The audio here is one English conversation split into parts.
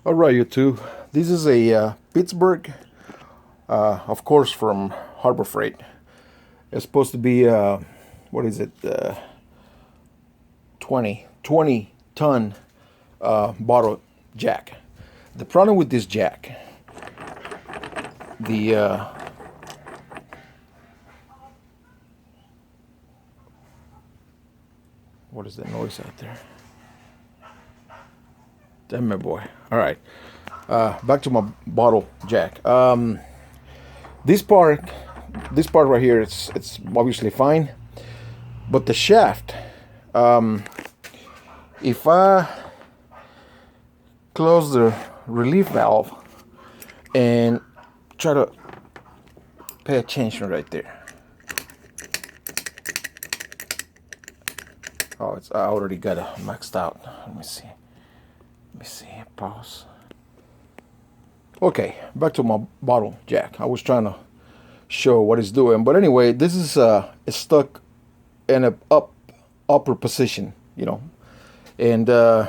All right, you two. This is a Pittsburgh, of course, from Harbor Freight. It's supposed to be, what is it, 20 ton bottle jack. The problem with this jack, the what is that noise out there? Damn it, boy. All right. Back to my bottle jack. This part, this part right here, it's obviously fine, but the shaft. If I close the relief valve and try to pay attention right there. Oh, I already got it maxed out. Let me see. Pause. Okay, back to my bottle jack. I was trying to show what it's doing, but anyway, this is it's stuck in a upper position, and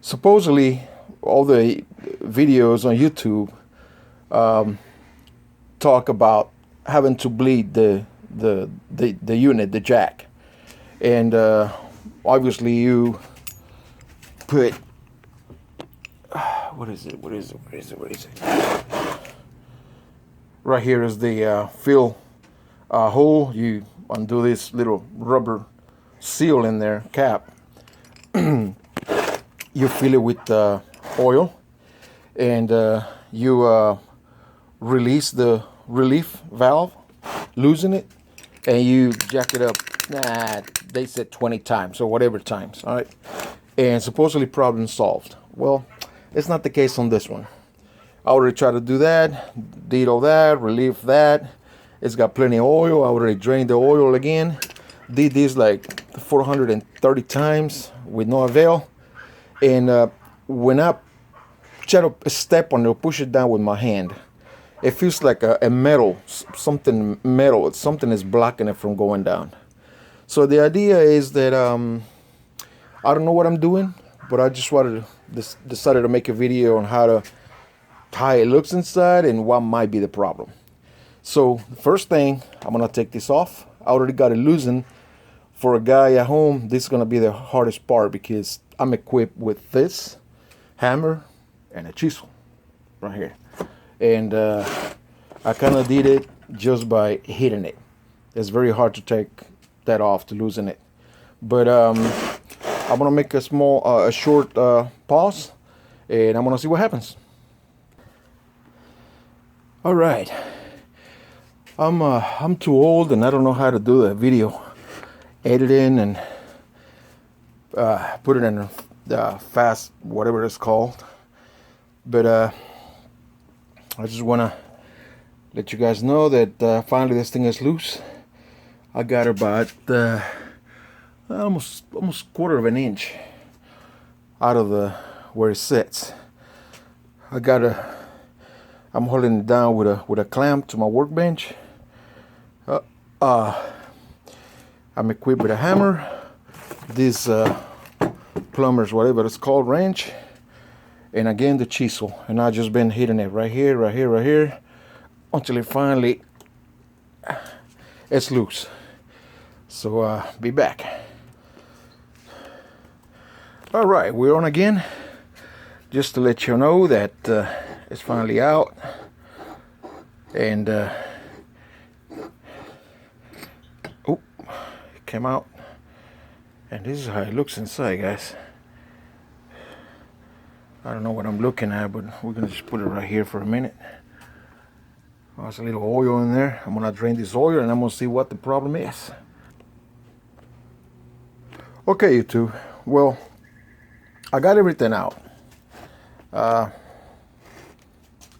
supposedly all the videos on YouTube talk about having to bleed the unit, the jack, and obviously you put what is it? Right here is the fill hole. You undo this little rubber seal in there, cap. You fill it with oil, and you release the relief valve, loosen it, and you jack it up. They said 20 times or whatever times. All right, and supposedly problem solved. Well, it's not the case on this one. I already tried to do that, did all that, relieve that. It's got plenty of oil. I already drained the oil again. Did this like 430 times with no avail. And when I try to step on it or push it down with my hand, it feels like a metal, something metal. Something is blocking it from going down. So the idea is that I don't know what I'm doing, but I just decided to make a video on how it looks inside and what might be the problem. So the first thing, I'm gonna take this off. I already got it loosened. For a guy at home, this is gonna be the hardest part because I'm equipped with this hammer and a chisel right here, and I kind of did it just by hitting it. It's very hard to take that off to loosen it, but I'm gonna make a short pause, and I'm gonna see what happens. All right, I'm too old and I don't know how to do the video editing and put it in fast, whatever it's called. But I just wanna let you guys know that finally this thing is loose. I got about almost quarter of an inch out of where it sits. I'm holding it down with a clamp to my workbench. I'm equipped with a hammer, this plumber's whatever it's called wrench, and again the chisel. And I've just been hitting it right here, until it finally it's loose. So be back. All right, we're on again. Just to let you know that it's finally out, and oh, it came out, and this is how it looks inside, guys. I don't know what I'm looking at, but we're gonna just put it right here for a minute. Oh, there's a little oil in there. I'm gonna drain this oil, and I'm gonna see what the problem is. Okay, YouTube. Well, I got everything out.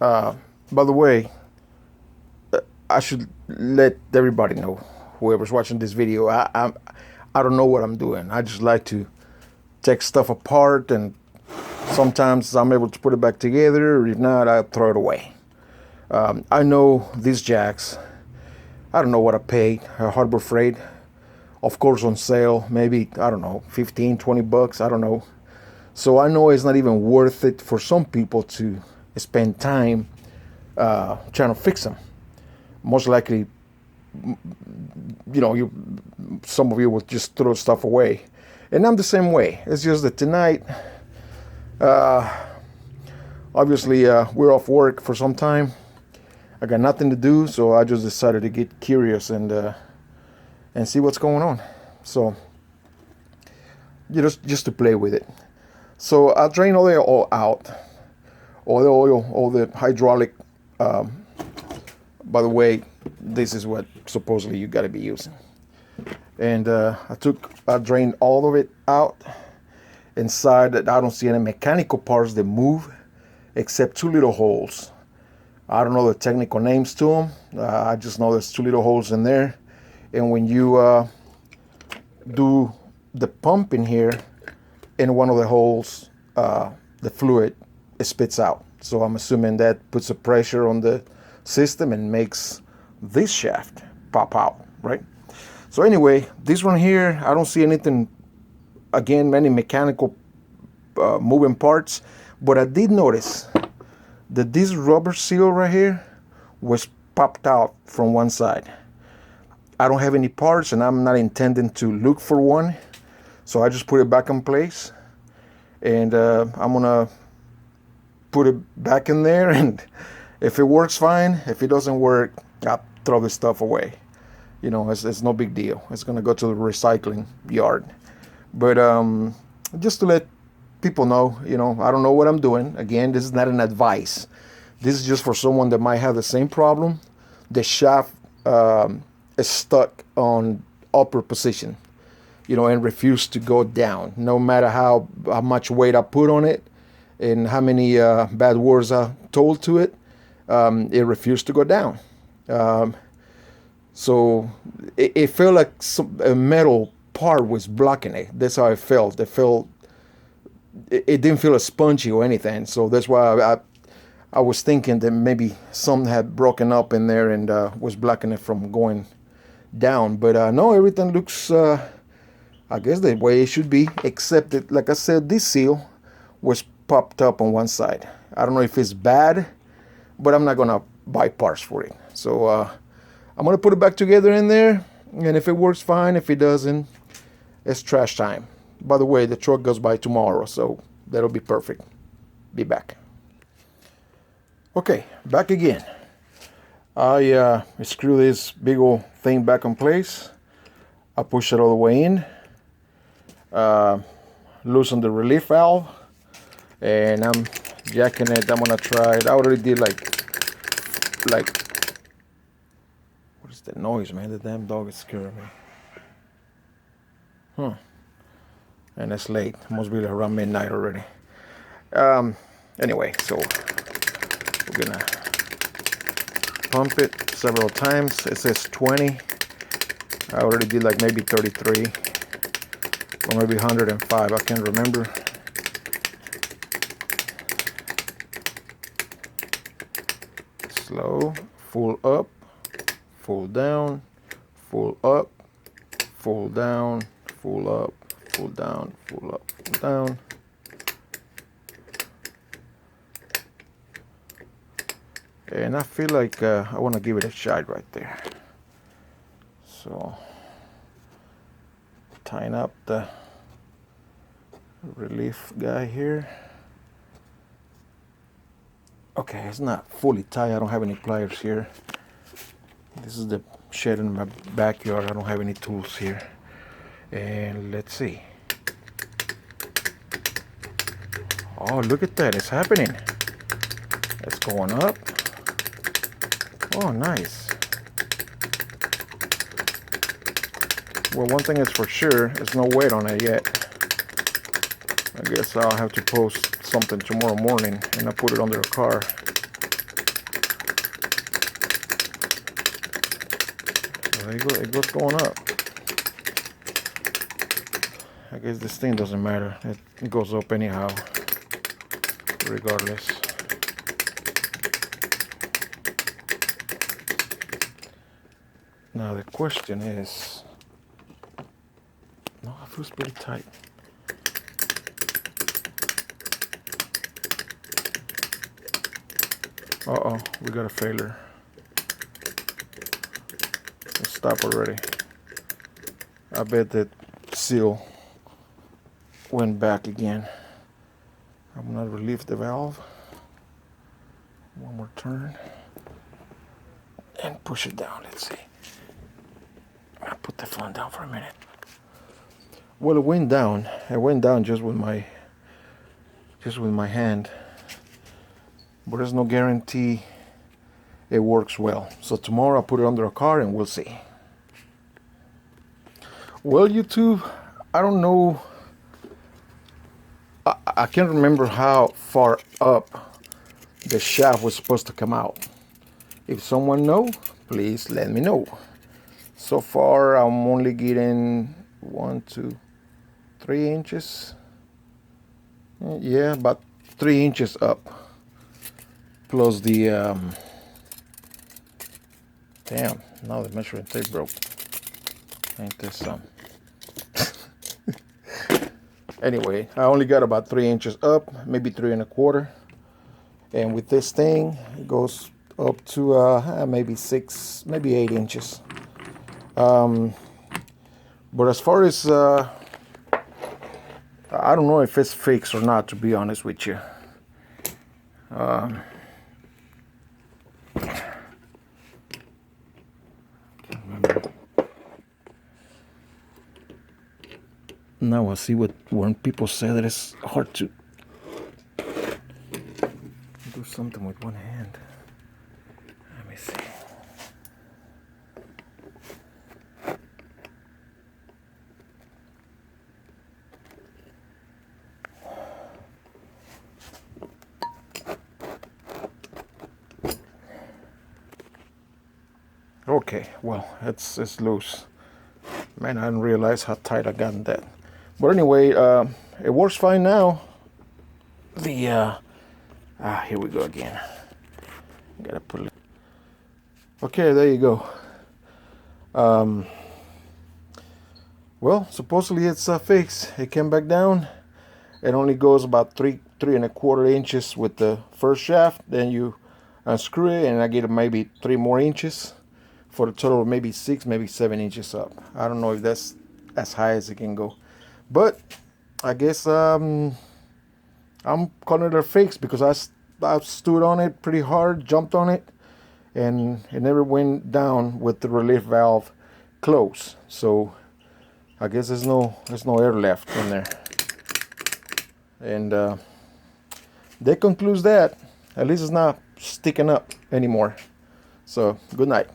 By the way, I should let everybody know, whoever's watching this video, I don't know what I'm doing. I just like to take stuff apart, and sometimes I'm able to put it back together, or if not, I throw it away. I know these jacks, I don't know what I paid Harbor Freight, of course on sale, maybe, I don't know, 15, 20 bucks, I don't know. So I know it's not even worth it for some people to spend time trying to fix them. Most likely, some of you will just throw stuff away. And I'm the same way. It's just that tonight, obviously, we're off work for some time. I got nothing to do, so I just decided to get curious and see what's going on. So, just to play with it. So I'll drain all the oil out, all the oil, all the hydraulic. By the way, this is what supposedly you got to be using. And I drained all of it out. Inside, I don't see any mechanical parts that move, except two little holes. I don't know the technical names to them. I just know there's two little holes in there. And when you do the pump in here, in one of the holes, the fluid spits out. So I'm assuming that puts a pressure on the system and makes this shaft pop out, right? So anyway, this one here, I don't see anything, again, many mechanical moving parts, but I did notice that this rubber seal right here was popped out from one side. I don't have any parts and I'm not intending to look for one, so I just put it back in place, and I'm gonna put it back in there, and if it works, fine. If it doesn't work, I'll throw this stuff away. It's no big deal. It's gonna go to the recycling yard. But just to let people know, I don't know what I'm doing. Again, this is not an advice. This is just for someone that might have the same problem. The shaft is stuck on upper position, and refuse to go down. No matter how much weight I put on it and how many bad words I told to it, it refused to go down. So it felt like a metal part was blocking it. That's how it felt. It didn't feel spongy or anything. So that's why I was thinking that maybe something had broken up in there and was blocking it from going down. But no, everything looks, I guess, the way it should be, except that, like I said, this seal was popped up on one side. I don't know if it's bad, but I'm not gonna buy parts for it. So I'm gonna put it back together in there, and if it works, fine. If it doesn't, it's trash time. By the way, the truck goes by tomorrow, so that'll be perfect. Be back. Okay, back again. I screw this big old thing back in place. I push it all the way in. Loosen the relief valve, and I'm jacking it. I'm gonna try it. I already did like what is that noise, man? The damn dog is scaring me. And it's late. It must be around midnight already. Anyway, so we're gonna pump it several times. It says 20. I already did like maybe 33 or maybe 105. I can't remember. Slow, full up, full down, full up, full down, full up, full down, full up, full down. And I feel like I want to give it a shot right there. So, tying up the relief guy here. Okay, it's not fully tight. I don't have any pliers here. This is the shed in my backyard. I don't have any tools here. And let's see. Oh, look at that. It's happening. It's going up. Oh, nice. Well, one thing is for sure, there's no weight on it yet. I guess I'll have to post something tomorrow morning and I'll put it under the car. There you go, it goes going up. I guess this thing doesn't matter. It goes up anyhow, regardless. Now the question is, no, it feels pretty tight. Uh-oh, we got a failure. Let's stop already. I bet that seal went back again. I'm gonna relieve the valve. One more turn. And push it down, let's see. I'm gonna put the phone down for a minute. Well, it went down. It went down just with my hand. But there's no guarantee it works well. So tomorrow I'll put it under a car and we'll see. Well, YouTube, I don't know. I can't remember how far up the shaft was supposed to come out. If someone knows, please let me know. So far, I'm only getting 1, 2, 3 inches. Yeah, about 3 inches up. Plus the damn, now the measuring tape broke. Ain't this some? Anyway, I only got about 3 inches up, maybe 3 1/4. And with this thing, it goes up to maybe 6, maybe 8 inches. But as far as I don't know if it's fixed or not, to be honest with you. Now I see when people say that it's hard to do something with one hand. Let me see. Okay, well, it's loose. Man, I didn't realize how tight I got in that. But anyway, it works fine now. The here we go again. Gotta put it. Okay, there you go. Well, supposedly it's fixed. It came back down. It only goes about 3 1/4 inches with the first shaft. Then you unscrew it, and I get maybe 3 more inches for a total of maybe 6, maybe 7 inches up. I don't know if that's as high as it can go, but I guess I'm calling it a fix because I stood on it pretty hard, jumped on it, and it never went down with the relief valve closed. So I guess there's no air left in there, and that concludes that. At least it's not sticking up anymore. So good night.